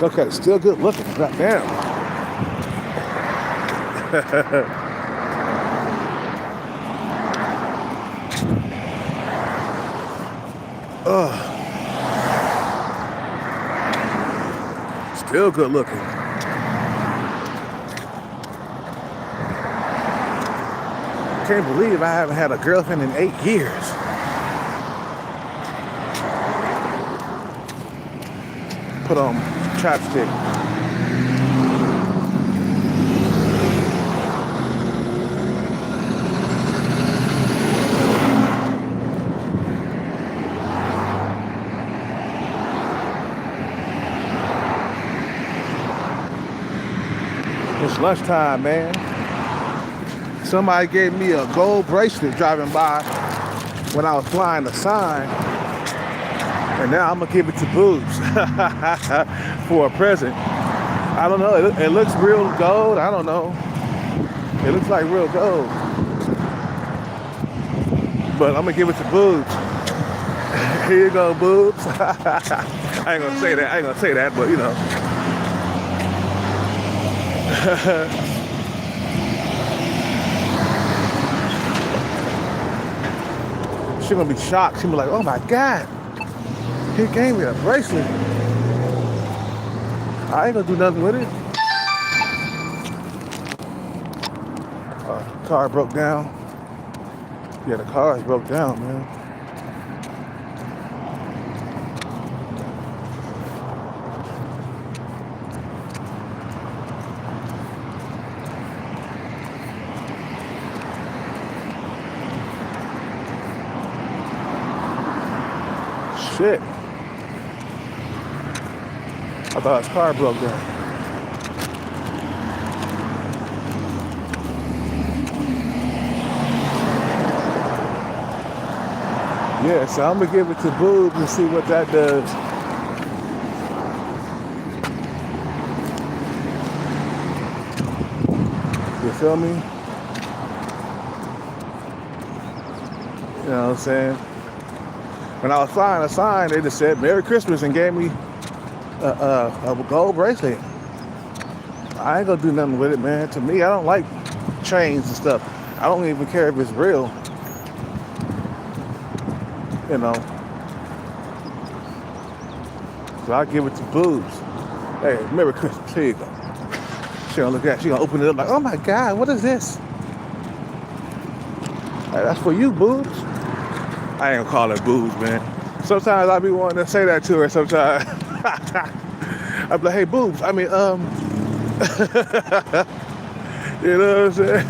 Okay, still good looking. God damn. Still good looking. Can't believe I haven't had a girlfriend in 8 years. Put on chapstick. It's lunchtime, man. Somebody gave me a gold bracelet driving by when I was flying the sign. And now I'm gonna give it to Boobs for a present. I don't know, it looks real gold, I don't know. It looks like real gold. But I'm gonna give it to Boobs. Here you go, Boobs. I ain't gonna say that, but you know. She's gonna be shocked. She'll be like, oh my God, he gave me a bracelet. I ain't gonna do nothing with it. Car broke down. Yeah, the car is broke down, man. Shit. I thought his car broke down. Yeah, so I'm gonna give it to Boobs and see what that does. You feel me? You know what I'm saying? When I was flying a sign, they just said Merry Christmas and gave me a gold bracelet. I ain't gonna do nothing with it, man. To me, I don't like chains and stuff. I don't even care if it's real. You know. So I give it to Boobs. Hey, Merry Christmas. Here you go. She gonna look at it. She gonna open it up like, oh my God, what is this? Hey, that's for you, Boobs. I ain't gonna call her Boobs, man. Sometimes I be wanting to say that to her sometimes. I be like, hey, Boobs. I mean, you know what I'm saying?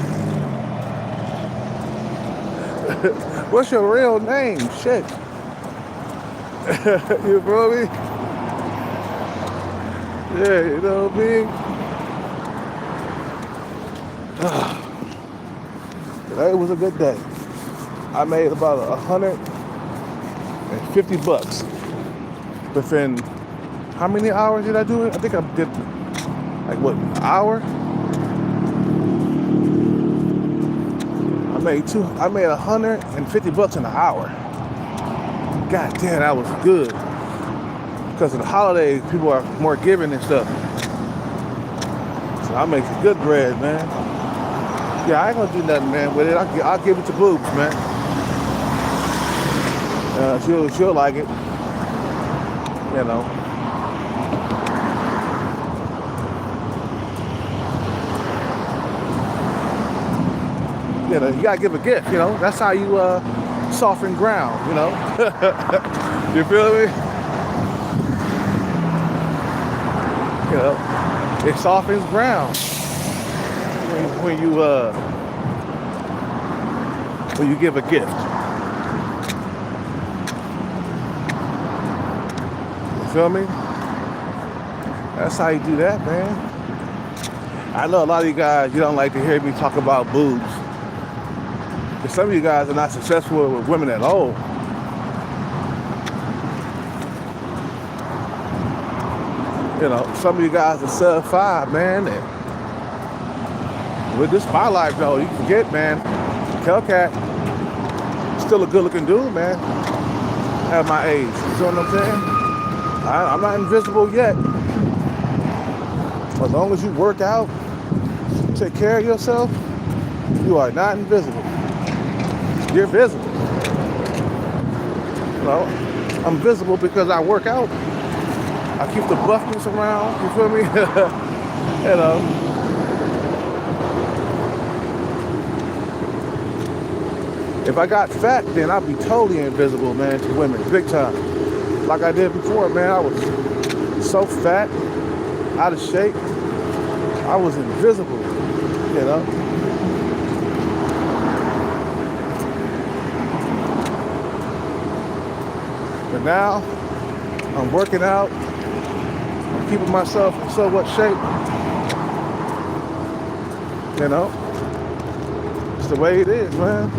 What's your real name? Shit. You feel me? Yeah, you know what I mean? Today was a good day. I made about $150 within, how many hours did I do it? I think I did like what, an hour? I made $150 in an hour. God damn, that was good. Because of the holidays, people are more giving and stuff. So I make some good bread, man. Yeah, I ain't gonna do nothing, man, with it. I'll give it to Boobs, man. She'll like it. You know. You know, you gotta give a gift, you know. That's how you soften ground, you know. You feel me? You know, it softens ground when you give a gift. You feel me? That's how you do that, man. I know a lot of you guys, you don't like to hear me talk about boobs. Because some of you guys are not successful with women at all. You know, some of you guys are sub 5, man. And with this my life, though, you can get, man, Hellcat, still a good-looking dude, man, at my age. You know what I'm saying? I'm not invisible yet. As long as you work out, take care of yourself, you are not invisible. You're visible. Well, I'm visible because I work out. I keep the buffness around, you feel me? You know. If I got fat, then I'd be totally invisible, man, to women, big time. Like I did before, man, I was so fat, out of shape, I was invisible, you know? But now, I'm working out, I'm keeping myself in so what shape, you know? It's the way it is, man.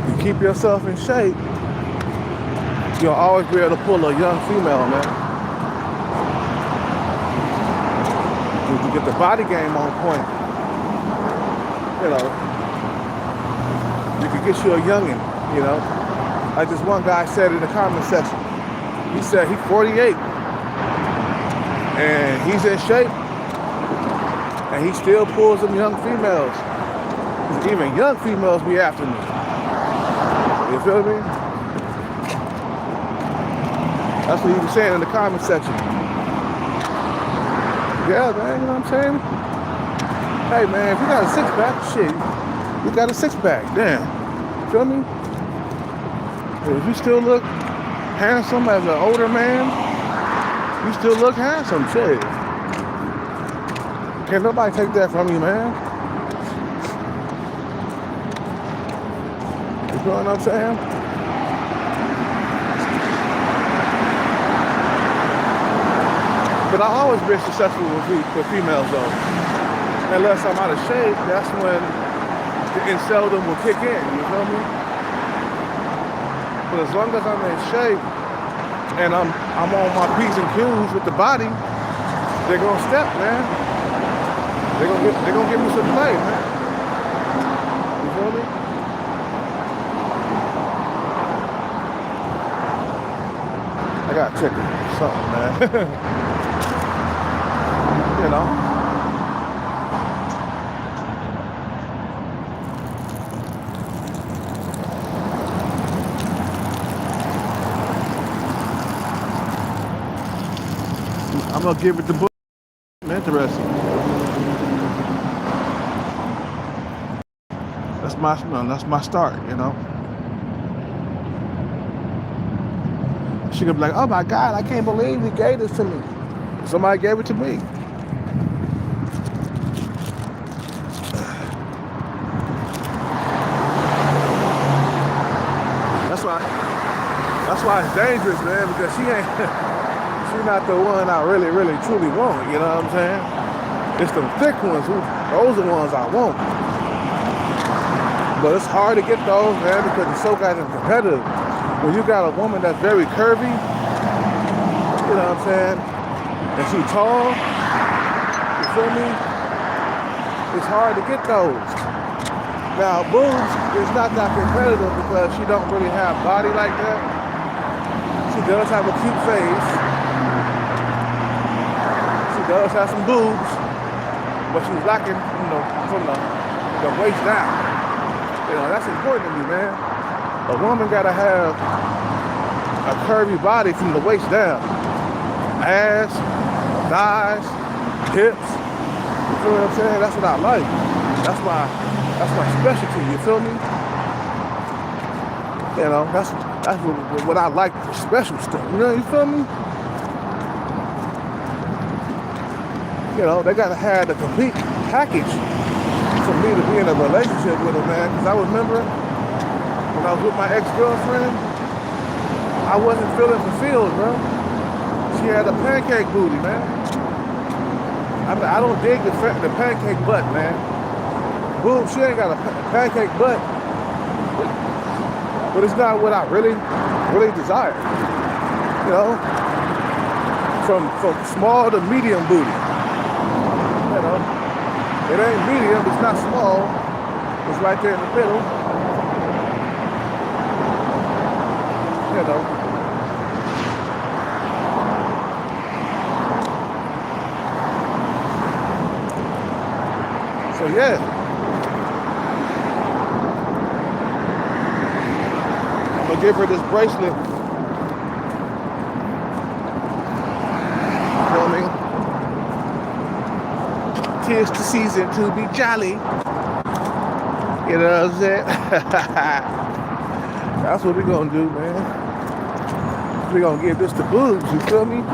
You keep yourself in shape, you'll always be able to pull a young female, man. If you get the body game on point, you know, you can get you a youngin', you know. Like this one guy said in the comment section, he said he's 48 and he's in shape and he still pulls them young females. Even young females be after me. You feel me? That's what he was saying in the comment section. Yeah, man, you know what I'm saying? Hey, man, if you got a six-pack, shit, you got a six-pack, damn. Feel me? If you still look handsome as an older man, you still look handsome, shit. Can't nobody take that from you, man. You know what I'm saying? But I always been successful with females, though. Unless I'm out of shape, that's when the inseldom will kick in, you feel me? But as long as I'm in shape and I'm on my P's and Q's with the body, they're gonna step, man. They're gonna give me some play, man. You feel me? I gotta check something, man. You know. I'm gonna give it the book. Interesting. That's my start, you know. She could be like, oh my God, I can't believe he gave this to me. Somebody gave it to me. That's why it's dangerous, man, because she's not the one I really, really, truly want, you know what I'm saying? It's the thick ones, those are the ones I want. But it's hard to get those, man, because it's so goddamn competitive. When you got a woman that's very curvy, you know what I'm saying, and she's tall, you feel me? It's hard to get those. Now, boobs is not that competitive because she don't really have body like that. She does have a cute face. She does have some boobs, but she's lacking, you know, from the waist down. You know, that's important to me, man. A woman gotta have a curvy body from the waist down. Ass, thighs, hips. You feel what I'm saying? That's what I like. That's my specialty, you feel me? You know, that's what I like, special stuff. You know, you feel me? You know, they gotta have the complete package for me to be in a relationship with a man. Because I remember when I was with my ex-girlfriend, I wasn't feeling fulfilled, bro. She had a pancake booty, man. I don't dig the pancake butt, man. Boom, she ain't got a pancake butt, but it's not what I really, really desire. You know, from small to medium booty. You know, it ain't medium, it's not small. It's right there in the middle. You know. So yeah, I'm gonna give her this bracelet. You feel me? 'Tis the season to be jolly. You know what I'm saying? That's what we gonna do, man. We gonna give this to boobs. You feel me?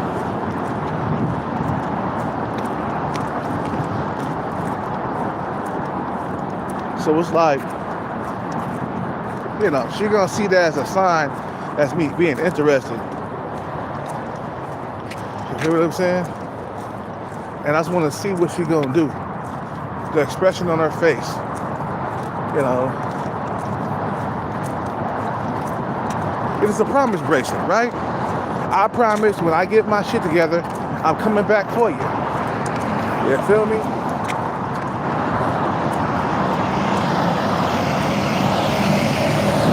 So it's like, you know, she gonna see that as a sign that's me being interested. You hear what I'm saying? And I just want to see what she gonna do. The expression on her face, you know. It is a promise bracelet, right? I promise when I get my shit together, I'm coming back for you. You feel me?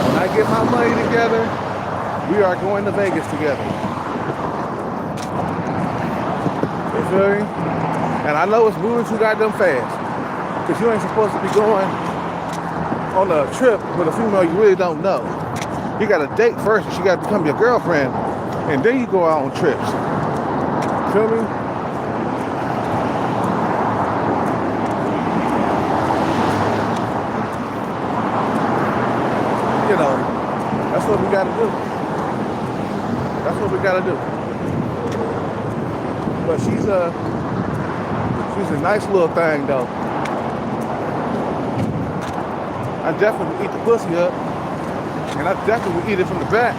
When I get my money together, we are going to Vegas together. You feel me? And I know it's moving too goddamn fast. Because you ain't supposed to be going on a trip with a female you really don't know. You got to date first, and she got to become your girlfriend, and then you go out on trips. Feel me? You know, that's what we got to do. That's what we got to do. But she's a nice little thing, though. I definitely eat the pussy up, and I definitely eat it from the back.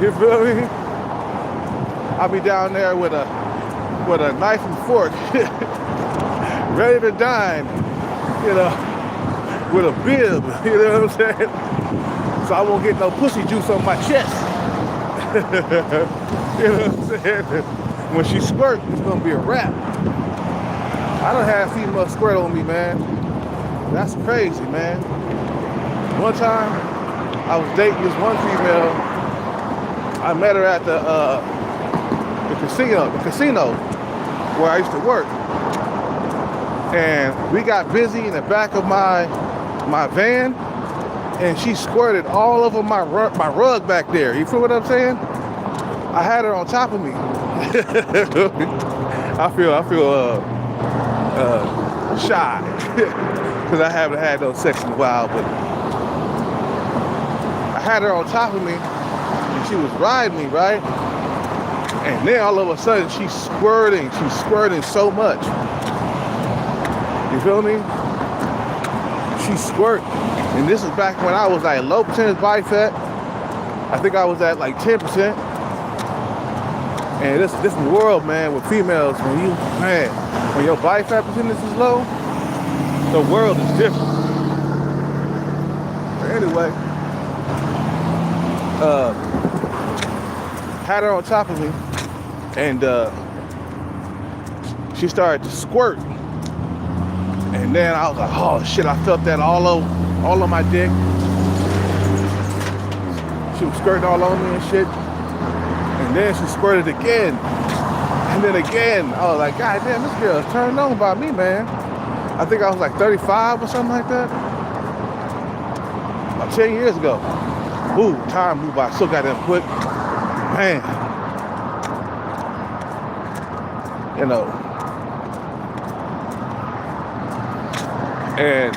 You feel me? I'll be down there with a knife and fork, ready to dine, you know, with a bib, you know what I'm saying? So I won't get no pussy juice on my chest. You know what I'm saying? When she squirt, it's gonna be a wrap. I done had female squirt on me, man. That's crazy, man. One time, I was dating this one female. I met her at the casino where I used to work. And we got busy in the back of my van, and she squirted all over my rug back there. You feel what I'm saying? I had her on top of me. I feel shy because I haven't had no sex in a while, but I had her on top of me and she was riding me, right? And then all of a sudden she's squirting so much. You feel me? She squirt. And this is back when I was like low percentage body fat. I think I was at like 10%. And this different world, man, with females, when your body fat percentage is low, the world is different. But anyway, had her on top of me, and she started to squirt. And then I was like, oh shit, I felt that all on my dick. She was squirting all on me and shit. And then she squirted again. And then again. I was like, God damn, this girl is turned on by me, man. I think I was like 35 or something like that. About 10 years ago. Ooh, time moved by so goddamn quick. Man. You know. And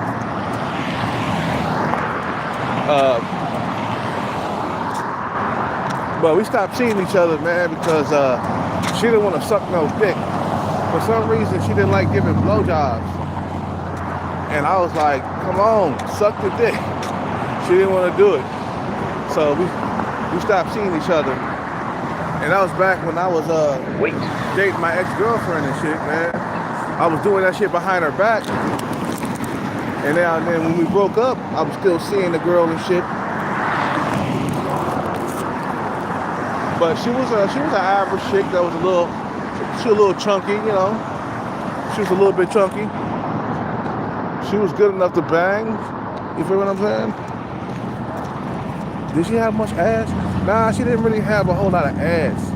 but we stopped seeing each other, man, because she didn't want to suck no dick. For some reason, she didn't like giving blowjobs. And I was like, come on, suck the dick. She didn't want to do it. So we stopped seeing each other. And that was back when I was dating my ex-girlfriend and shit, man. I was doing that shit behind her back. And then when we broke up, I was still seeing the girl and shit. But she was an average chick that was a little chunky, you know. She was a little bit chunky. She was good enough to bang. You feel what I'm saying? Did she have much ass? Nah, she didn't really have a whole lot of ass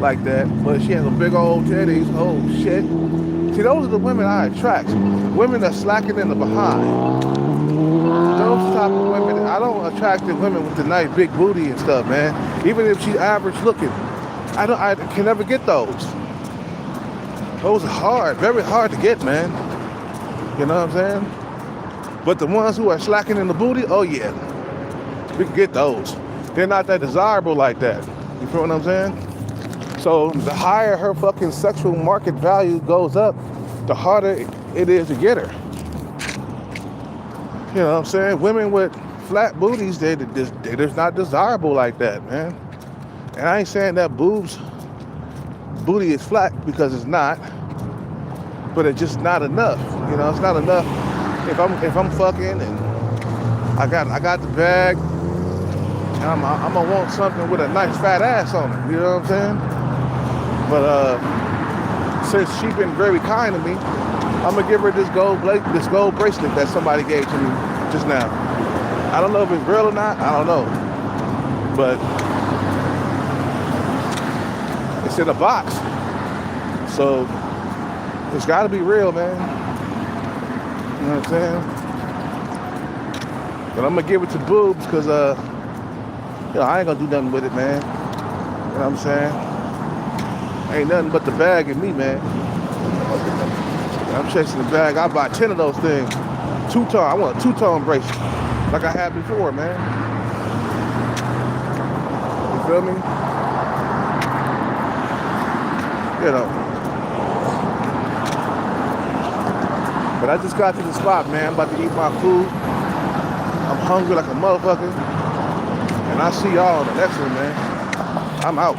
like that. But she had some big old titties. Oh shit. See, those are the women I attract. Women that slacking in the behind. Those type of women, I don't attract the women with the nice big booty and stuff, man. Even if she's average looking, I can never get those. Those are hard, very hard to get, man. You know what I'm saying? But the ones who are slacking in the booty, oh yeah, we can get those. They're not that desirable like that. You feel what I'm saying? So the higher her fucking sexual market value goes up, the harder it is to get her. You know what I'm saying? Women with flat booties, they're just not desirable like that, man. And I ain't saying that booty is flat, because it's not. But it's just not enough. You know, it's not enough. If I'm fucking and I got the bag, and I'm gonna want something with a nice fat ass on it. You know what I'm saying? But since she's been very kind to me, I'm gonna give her this gold bracelet that somebody gave to me just now. I don't know if it's real or not. I don't know, but it's in a box, so it's got to be real, man. You know what I'm saying? But I'm gonna give it to Boobs because I ain't gonna do nothing with it, man. You know what I'm saying? Ain't nothing but the bag in me, man. I'm chasing the bag. I buy 10 of those things. Two-tone. I want a two-tone bracelet, like I had before, man. You feel me? You know. But I just got to the spot, man. I'm about to eat my food. I'm hungry like a motherfucker. And I'll see y'all on the next one, man. I'm out.